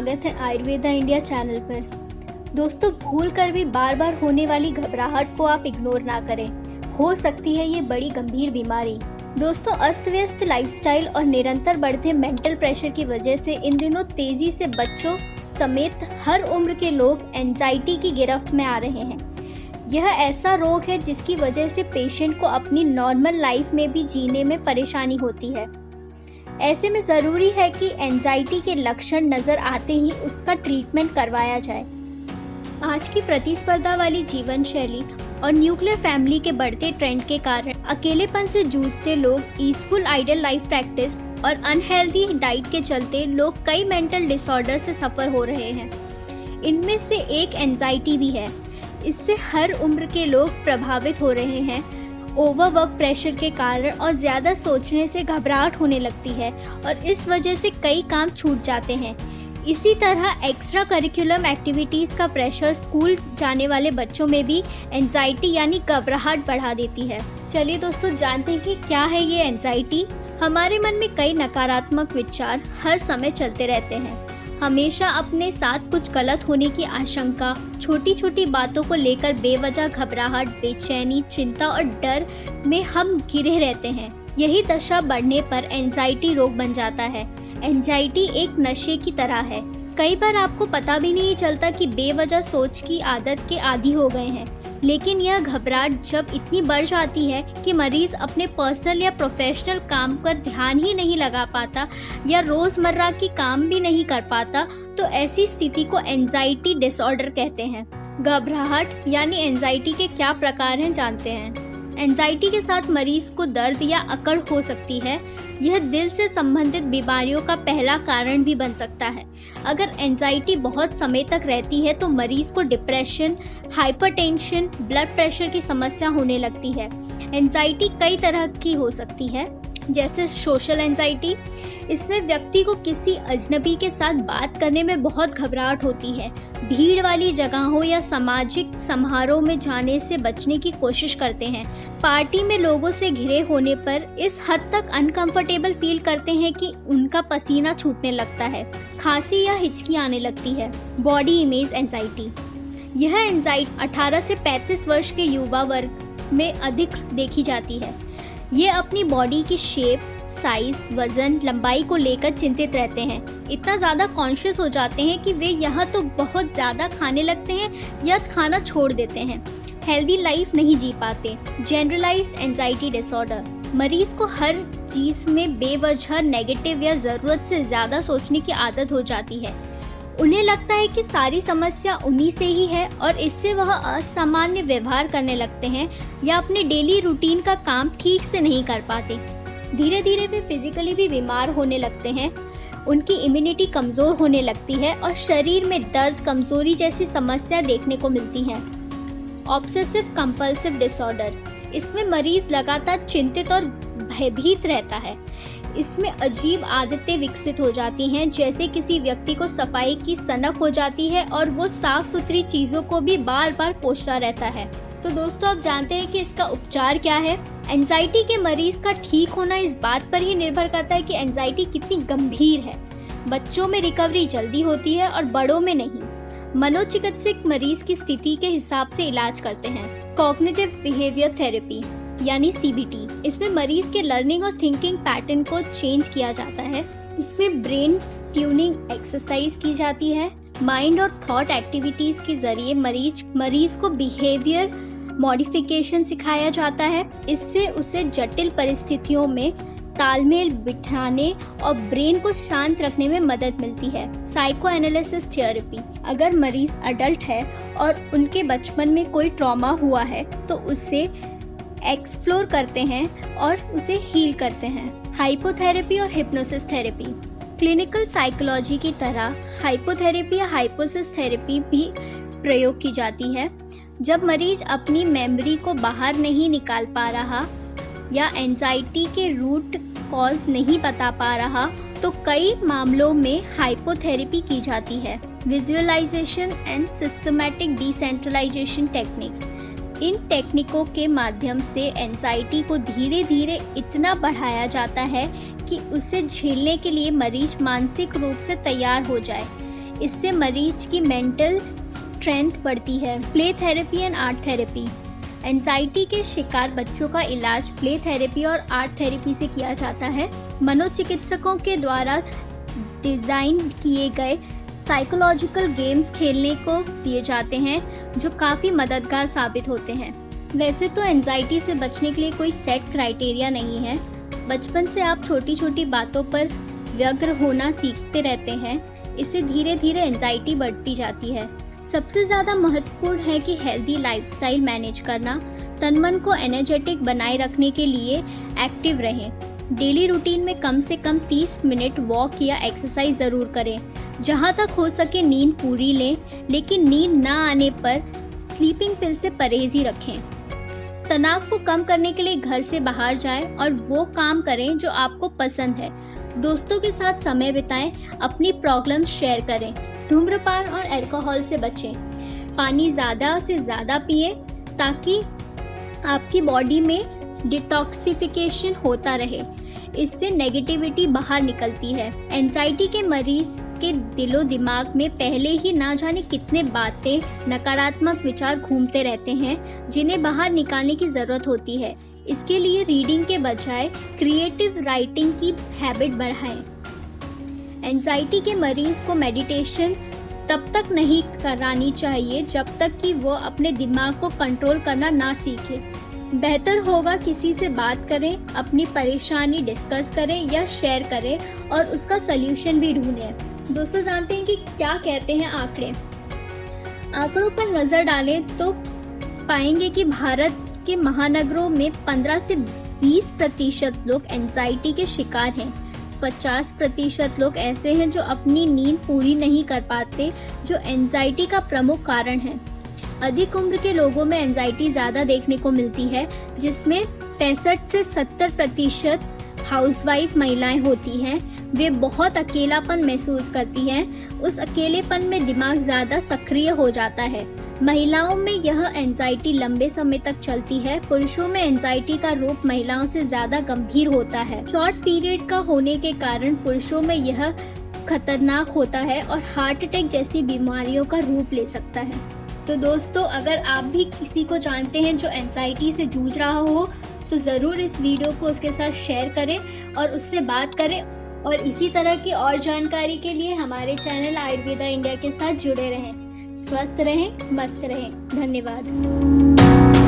स्वागत है Ayurveda India channel पर। दोस्तों, भूल कर भी बार बार होने वाली घबराहट को आप इग्नोर ना करें। हो सकती है ये बड़ी गंभीर बीमारी। दोस्तों, अस्त व्यस्त लाइफस्टाइल और निरंतर बढ़ते मेंटल प्रेशर की वजह से इन दिनों तेजी से बच्चों समेत हर उम्र के लोग एंजाइटी की गिरफ्त में आ रहे हैं। यह ऐसा रोग है जिसकी वजह से पेशेंट को अपनी नॉर्मल लाइफ में भी जीने में परेशानी होती है। ऐसे में ज़रूरी है कि एंजाइटी के लक्षण नज़र आते ही उसका ट्रीटमेंट करवाया जाए। आज की प्रतिस्पर्धा वाली जीवन शैली और न्यूक्लियर फैमिली के बढ़ते ट्रेंड के कारण अकेलेपन से जूझते लोग, ईजफुल आइडल लाइफ प्रैक्टिस और अनहेल्दी डाइट के चलते लोग कई मेंटल डिसऑर्डर से सफ़र हो रहे हैं। इनमें से एक एंजाइटी भी है। इससे हर उम्र के लोग प्रभावित हो रहे हैं। ओवरवर्क प्रेशर के कारण और ज़्यादा सोचने से घबराहट होने लगती है और इस वजह से कई काम छूट जाते हैं। इसी तरह एक्स्ट्रा करिकुलम एक्टिविटीज़ का प्रेशर स्कूल जाने वाले बच्चों में भी एंजाइटी यानी घबराहट बढ़ा देती है। चलिए दोस्तों, जानते हैं कि क्या है ये एंजाइटी। हमारे मन में कई नकारात्मक विचार हर समय चलते रहते हैं। हमेशा अपने साथ कुछ गलत होने की आशंका, छोटी छोटी बातों को लेकर बेवजह घबराहट, बेचैनी, चिंता और डर में हम घिरे रहते हैं। यही दशा बढ़ने पर एंजाइटी रोग बन जाता है। एंजाइटी एक नशे की तरह है। कई बार आपको पता भी नहीं चलता कि बेवजह सोच की आदत के आदी हो गए हैं, लेकिन यह घबराहट जब इतनी बढ़ जाती है कि मरीज अपने पर्सनल या प्रोफेशनल काम पर ध्यान ही नहीं लगा पाता या रोज़मर्रा की काम भी नहीं कर पाता, तो ऐसी स्थिति को एंजाइटी डिसऑर्डर कहते हैं। घबराहट यानी एंजाइटी के क्या प्रकार हैं, जानते हैं। एंजाइटी के साथ मरीज को दर्द या अकड़ हो सकती है। यह दिल से संबंधित बीमारियों का पहला कारण भी बन सकता है। अगर एंजाइटी बहुत समय तक रहती है तो मरीज को डिप्रेशन, हाइपरटेंशन, ब्लड प्रेशर की समस्या होने लगती है। एंजाइटी कई तरह की हो सकती है, जैसे सोशल एंजाइटी। इसमें व्यक्ति को किसी अजनबी के साथ बात करने में बहुत घबराहट होती है। भीड़ वाली जगहों या सामाजिक समारोह में जाने से बचने की कोशिश करते हैं। पार्टी में लोगों से घिरे होने पर इस हद तक अनकंफर्टेबल फील करते हैं कि उनका पसीना छूटने लगता है, खांसी या हिचकी आने लगती है। Body image anxiety. यह एंजाइटी 18 से 35 वर्ष के युवा वर्ग में अधिक देखी जाती है। ये अपनी बॉडी की शेप, साइज, वजन, लंबाई को लेकर चिंतित रहते हैं। इतना ज़्यादा कॉन्शियस हो जाते हैं कि वे यहाँ तो बहुत ज़्यादा खाने लगते हैं या खाना छोड़ देते हैं। हेल्दी लाइफ नहीं जी पाते। Generalised anxiety disorder. मरीज को हर चीज़ में बेवजह नेगेटिव या ज़रूरत से ज़्यादा सोचने की आदत हो जाती है। उन्हें लगता है कि सारी समस्या उन्हीं से ही है और इससे वह असामान्य व्यवहार करने लगते हैं या अपने डेली रूटीन का काम ठीक से नहीं कर पाते। धीरे धीरे वे फिजिकली भी बीमार होने लगते हैं। उनकी इम्यूनिटी कमज़ोर होने लगती है और शरीर में दर्द, कमज़ोरी जैसी समस्या देखने को मिलती हैं। Obsessive compulsive disorder. इसमें मरीज लगातार चिंतित और भयभीत रहता है। इसमें अजीब आदतें विकसित हो जाती हैं, जैसे किसी व्यक्ति को सफाई की सनक हो जाती है और वो साफ सुथरी चीज़ों को भी बार बार पोंछता रहता है। तो दोस्तों, आप जानते हैं कि इसका उपचार क्या है। एंजाइटी के मरीज का ठीक होना इस बात पर ही निर्भर करता है कि एंजाइटी कितनी गंभीर है। बच्चों में रिकवरी जल्दी होती है और बड़ों में नहीं। मनोचिकित्सक मरीज की स्थिति के हिसाब से इलाज करते हैं। कॉग्निटिव बिहेवियर थेरेपी यानी CBT। इसमें मरीज के लर्निंग और थिंकिंग पैटर्न को चेंज किया जाता है। इसमें ब्रेन ट्यूनिंग एक्सरसाइज की जाती है। माइंड और थॉट एक्टिविटीज के जरिए मरीज को बिहेवियर मॉडिफिकेशन सिखाया जाता है। इससे उसे जटिल परिस्थितियों में तालमेल बिठाने और ब्रेन को शांत रखने में मदद मिलती है। Psycho analysis therapy. अगर मरीज अडल्ट है और उनके बचपन में कोई ट्रॉमा हुआ है तो उसे एक्सप्लोर करते हैं और उसे हील करते हैं। हाइपोथेरेपी और हिप्नोसिस थेरेपी। क्लिनिकल साइकोलॉजी की तरह हाइपोथेरेपी या हाइपोसिस थेरेपी भी प्रयोग की जाती है। जब मरीज अपनी मेमोरी को बाहर नहीं निकाल पा रहा या एंजाइटी के रूट कॉज नहीं बता पा रहा, तो कई मामलों में हाइपोथेरेपी की जाती है। Visualisation and systematic decentralisation technique. इन टेक्निकों के माध्यम से एंजाइटी को धीरे धीरे इतना बढ़ाया जाता है कि उसे झेलने के लिए मरीज मानसिक रूप से तैयार हो जाए। इससे मरीज की मेंटल स्ट्रेंथ बढ़ती है। Play therapy and art therapy. Anxiety के शिकार बच्चों का इलाज प्ले थेरेपी और आर्ट थेरेपी से किया जाता है। मनोचिकित्सकों के द्वारा डिज़ाइन किए गए साइकोलॉजिकल गेम्स खेलने को दिए जाते हैं जो काफ़ी मददगार साबित होते हैं। वैसे तो एंजाइटी से बचने के लिए कोई सेट क्राइटेरिया नहीं है। बचपन से आप छोटी छोटी बातों पर व्यग्र होना सीखते रहते हैं, इससे धीरे धीरे एंजाइटी बढ़ती जाती है। सबसे ज़्यादा महत्वपूर्ण है कि हेल्दी लाइफस्टाइल मैनेज करना। तन मन को एनर्जेटिक बनाए रखने के लिए एक्टिव रहें। डेली रूटीन में कम से कम 30 मिनट वॉक या एक्सरसाइज ज़रूर करें। जहाँ तक हो सके नींद पूरी लें, लेकिन नींद ना आने पर स्लीपिंग पिल से परहेज ही रखें। तनाव को कम करने के लिए घर से बाहर जाएं और वो काम करें जो आपको पसंद है। दोस्तों के साथ समय बिताएं, अपनी प्रॉब्लम शेयर करें। धूम्रपान और अल्कोहल से बचें। पानी ज़्यादा से ज़्यादा पिएं ताकि आपकी बॉडी में डिटॉक्सिफिकेशन होता रहे। इससे नेगेटिविटी बाहर निकलती है। एंजाइटी के मरीज के दिलो दिमाग में पहले ही ना जाने कितने बातें, नकारात्मक विचार घूमते रहते हैं जिन्हें बाहर निकालने की ज़रूरत होती है। इसके लिए रीडिंग के बजाय क्रिएटिव राइटिंग की हैबिट बढ़ाएं। एंजाइटी के मरीज को मेडिटेशन तब तक नहीं करानी चाहिए जब तक कि वो अपने दिमाग को कंट्रोल करना ना सीखे। बेहतर होगा किसी से बात करें, अपनी परेशानी डिस्कस करें या शेयर करें और उसका सल्यूशन भी ढूंढें। दोस्तों, जानते हैं कि क्या कहते हैं आंकड़े? आंकड़ों पर नज़र डालें तो पाएंगे कि भारत के महानगरों में 15 से 20% लोग एंजाइटी के शिकार हैं। 50% लोग ऐसे हैं जो अपनी नींद पूरी नहीं कर पाते, जो एंजाइटी का प्रमुख कारण है। अधिक उम्र के लोगों में एंजाइटी ज़्यादा देखने को मिलती है, जिसमें 65 से 70% हाउसवाइफ महिलाएं होती हैं। वे बहुत अकेलापन महसूस करती हैं। उस अकेलेपन में दिमाग ज़्यादा सक्रिय हो जाता है। महिलाओं में यह एंजाइटी लंबे समय तक चलती है। पुरुषों में एंजाइटी का रूप महिलाओं से ज़्यादा गंभीर होता है। शॉर्ट पीरियड का होने के कारण पुरुषों में यह खतरनाक होता है और हार्ट अटैक जैसी बीमारियों का रूप ले सकता है। तो दोस्तों, अगर आप भी किसी को जानते हैं जो एंजाइटी से जूझ रहा हो तो ज़रूर इस वीडियो को उसके साथ शेयर करें और उससे बात करें। और इसी तरह की और जानकारी के लिए हमारे चैनल आयुर्वेदा इंडिया के साथ जुड़े रहें। स्वस्थ रहें, मस्त रहें। धन्यवाद।